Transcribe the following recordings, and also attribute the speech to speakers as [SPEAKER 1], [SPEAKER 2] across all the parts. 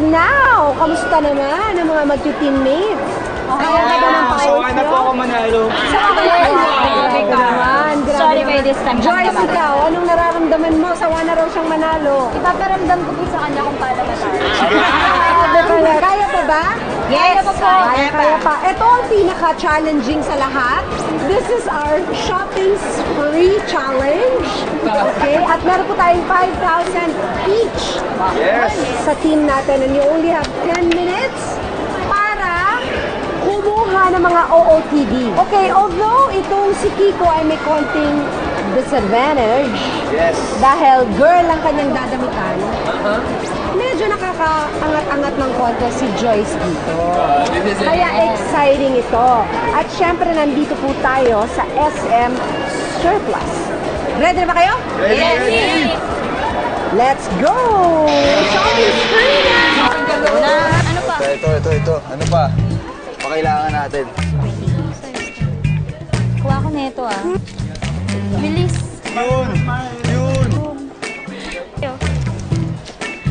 [SPEAKER 1] now! Kamusta naman ang mga mag-teammates? Okay,
[SPEAKER 2] sawa na po ako manalo.
[SPEAKER 1] Grabe ka naman.
[SPEAKER 3] Sorry kayo this time.
[SPEAKER 1] Joyce, ikaw, anong nararamdaman mo? Sawa na raw siyang manalo.
[SPEAKER 3] Ipaparamdam ko po sa kanya kung paano matalo.
[SPEAKER 1] Kaya pa ba?
[SPEAKER 3] Yes!
[SPEAKER 1] Kaya pa. Ito ang pinaka-challenging sa lahat. This is our shopping spree challenge. Okay? At meron po tayong 5,000 each.
[SPEAKER 2] Yes!
[SPEAKER 1] Sa team natin. And you only have 10 minutes para kumuha ng mga OOTD. Okay, although itong si Kiko ay may konting disadvantage,
[SPEAKER 2] Yes!
[SPEAKER 1] dahil girl ang kanyang dadamitan, medyo nakakaangat-angat ng konti si Joyce dito. Kaya exciting ito. At syempre, nandito po tayo sa SM Surplus. Ready na ba kayo?
[SPEAKER 2] Ready!
[SPEAKER 1] Let's go! Shopping spree na!
[SPEAKER 3] Ano pa?
[SPEAKER 2] Ito. Ano pa? Pakailangan natin.
[SPEAKER 3] Kuha ko nito Bilis.
[SPEAKER 2] Yun!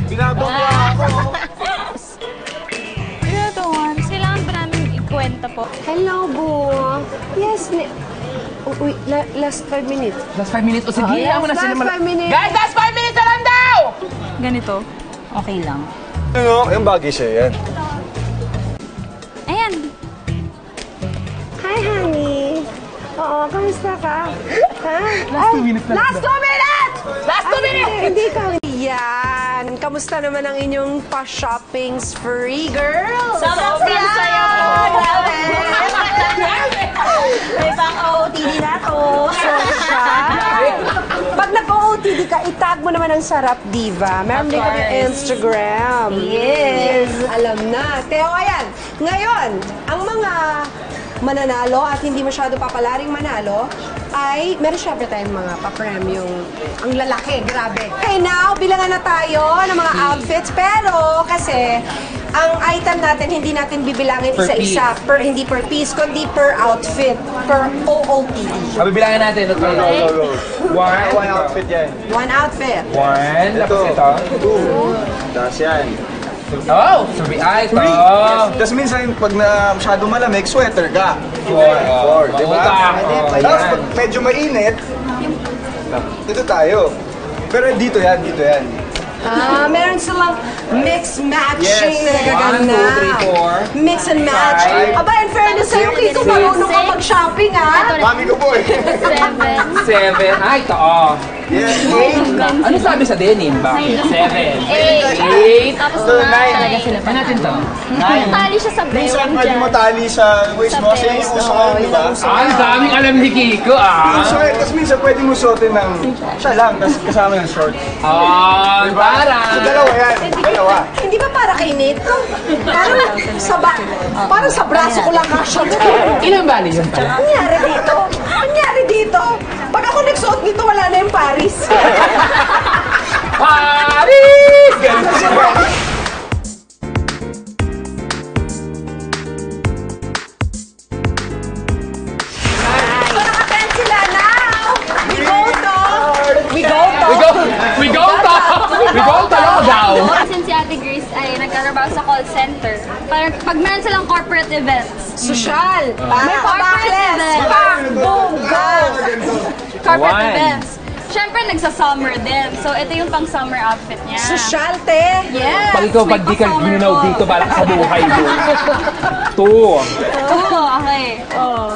[SPEAKER 2] Binabangga ako!
[SPEAKER 3] Ito kailangan ba namin ikwenta po?
[SPEAKER 1] Hello, Bo. Yes, wait, last 5 minutes.
[SPEAKER 4] Last 5 minutes. O sige,
[SPEAKER 1] yes,
[SPEAKER 4] mo na sila.
[SPEAKER 1] last 5 minutes.
[SPEAKER 4] Guys, last 5 minutes na lang daw!
[SPEAKER 3] Ganito. Okay lang.
[SPEAKER 2] Ano? Yung bagay siya yan.
[SPEAKER 3] Ayan.
[SPEAKER 1] Hi, honey. Oo, kamusta ka? Ha?
[SPEAKER 4] Last 2 minutes na lang.
[SPEAKER 1] Last 2 minutes!
[SPEAKER 4] Last 2 minutes!
[SPEAKER 1] Hindi ka. Yan. Kamusta naman ang inyong pa-shopping spree, girl?
[SPEAKER 3] Sobrang saya!
[SPEAKER 1] Grabe!
[SPEAKER 3] May pang-OOTD na to.
[SPEAKER 1] Pag nag-OOTD ka, itag mo naman ang Sarap Diva. Meron din kami Instagram.
[SPEAKER 3] Yes.
[SPEAKER 1] Alam na. Teo, ayan. Ngayon, ang mga mananalo at hindi masyado papalaring manalo, ay meron syempre tayong mga pa-premium. Ang lalaki, grabe. Okay, now, bilangan na tayo ng mga outfits. Pero, kasi, ang item natin, hindi natin bibilangin isa-isa. Hindi per piece, kundi per outfit. Per OOTD.
[SPEAKER 4] Bibilangin natin.
[SPEAKER 2] Go. One outfit yan.
[SPEAKER 1] One outfit.
[SPEAKER 4] 1, tapos ito.
[SPEAKER 2] 2. Tapos yan.
[SPEAKER 4] Oh! Sabi, ito.
[SPEAKER 2] 3. Tapos minsan, pag na masyado malamig, sweater ka. 4. Diba? Tapos pag medyo mainit, dito tayo. Pero dito yan.
[SPEAKER 1] Meron silang mix-matching
[SPEAKER 2] Yes.
[SPEAKER 1] na nagaganda.
[SPEAKER 4] 1, 2, 3, 4.
[SPEAKER 1] Mix and match.
[SPEAKER 4] 5.
[SPEAKER 1] Aba, in fairness sa'yo, Kiko, marunong ka mag-shopping, ha?
[SPEAKER 2] Mami ko po eh.
[SPEAKER 3] 7.
[SPEAKER 4] 7. Ay, ito.
[SPEAKER 2] Yes.
[SPEAKER 4] Ano sabi sa denim? Bakit? 7. 8.
[SPEAKER 3] Tapos
[SPEAKER 2] Ito, 9.
[SPEAKER 3] talaga sila.
[SPEAKER 4] Ano natin to?
[SPEAKER 3] Tali siya sa
[SPEAKER 2] Minsan
[SPEAKER 3] bewang
[SPEAKER 2] pwede
[SPEAKER 3] dyan.
[SPEAKER 2] mo tali sa waist mo. Kasi yung uso ngayon, di ba?
[SPEAKER 4] Ang daming alam ni Kiko,
[SPEAKER 2] Uso ngayon. Tapos minsan pwede mo suotin ng siya lang, tapos kasama ng shorts.
[SPEAKER 4] Para.
[SPEAKER 2] So dalawa yan. Dalawa.
[SPEAKER 1] Hindi ba para kay Nate? Parang sa braso ko lang kasya.
[SPEAKER 4] Ilang bali yun pala?
[SPEAKER 1] Nangyari dito. Pag ako nagsuot dito, wala na yung Paris.
[SPEAKER 4] Paris! Ganun.
[SPEAKER 1] So, naka-10 sila now. We go to.
[SPEAKER 4] We go to daw.
[SPEAKER 3] Since si Ate Grace ay nagtatrabaho sa call center, parang pag meron silang corporate events,
[SPEAKER 1] Social. May
[SPEAKER 3] corporate
[SPEAKER 1] pa-backless.
[SPEAKER 3] events.
[SPEAKER 1] Bang, boom, go.
[SPEAKER 3] corporate
[SPEAKER 4] One.
[SPEAKER 3] events, syempre nagsa-summer din. So, ito yung pang-summer outfit niya.
[SPEAKER 1] Social, te.
[SPEAKER 3] Yes!
[SPEAKER 4] Pag ikaw,
[SPEAKER 3] may
[SPEAKER 4] pag di ka
[SPEAKER 3] pa-summer
[SPEAKER 4] ginanaw
[SPEAKER 3] ko.
[SPEAKER 4] dito, balak sa buhay mo. 2.
[SPEAKER 3] Oo, okay.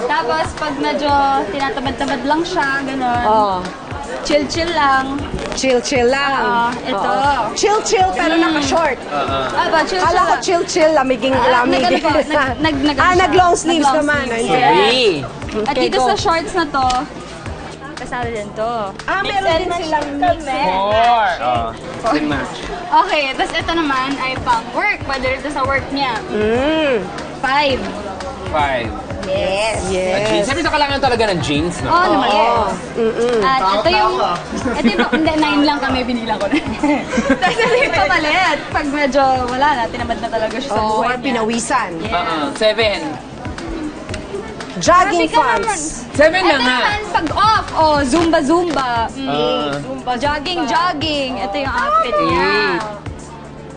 [SPEAKER 3] Tapos, pag medyo tinatamad-tamad lang siya, gano'n.
[SPEAKER 1] Oh.
[SPEAKER 3] Chill-chill lang.
[SPEAKER 1] Chill lang.
[SPEAKER 3] Ito.
[SPEAKER 1] Chill pero naka-short.
[SPEAKER 3] Aba, chill-chill
[SPEAKER 1] Kala ko
[SPEAKER 3] lang.
[SPEAKER 1] chill, lamiging.
[SPEAKER 3] nag-ano po,
[SPEAKER 1] Nag-long sleeves
[SPEAKER 3] Nag-long
[SPEAKER 1] naman.
[SPEAKER 3] sleeves.
[SPEAKER 1] Okay.
[SPEAKER 3] At
[SPEAKER 1] Okay,
[SPEAKER 3] dito
[SPEAKER 1] go.
[SPEAKER 3] sa shorts na to, kasali din to.
[SPEAKER 1] Meron din silang mix.
[SPEAKER 4] 4. Match.
[SPEAKER 3] Okay, tapos ito naman ay pang work, whether ito sa work niya. 5.
[SPEAKER 4] 5.
[SPEAKER 1] Yes.
[SPEAKER 4] Siyempre sa kailangan talaga ng jeans, no?
[SPEAKER 3] Oo naman, yes. At ito yung, hindi, 9 lang kami, binilang ko na. Tapos ito yung pamalit. Pag medyo wala na, tinamad na talaga siya sa
[SPEAKER 1] Oh,
[SPEAKER 3] buhay
[SPEAKER 1] or
[SPEAKER 3] niya.
[SPEAKER 1] pinawisan.
[SPEAKER 4] 7.
[SPEAKER 1] Jogging
[SPEAKER 3] Grabe ka naman.
[SPEAKER 1] pants.
[SPEAKER 4] 7 na
[SPEAKER 3] Ito
[SPEAKER 4] nga.
[SPEAKER 3] naman, pag off, Zumba. Zumba, jogging. Ito yung outfit niya.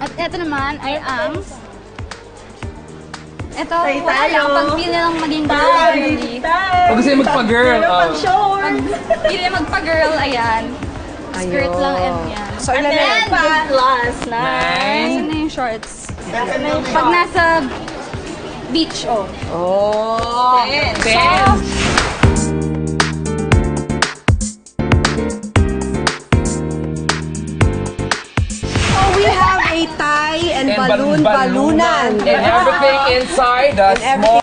[SPEAKER 3] At ito naman ay ang... Ito, wala lang. Pag di nilang maging girly.
[SPEAKER 4] Pag gusto niya magpa-girl.
[SPEAKER 3] Pag di nila magpa-girl, ayan. Skirt lang and yan.
[SPEAKER 1] So, ilan na yan?
[SPEAKER 3] Last, nice. Ayan na yung shorts. Pag nasa beach, oh.
[SPEAKER 1] Oh!
[SPEAKER 4] 10.
[SPEAKER 1] So, we have a tie and
[SPEAKER 4] And
[SPEAKER 1] balloon-baloonan.
[SPEAKER 4] And everything inside the
[SPEAKER 1] And everything
[SPEAKER 4] small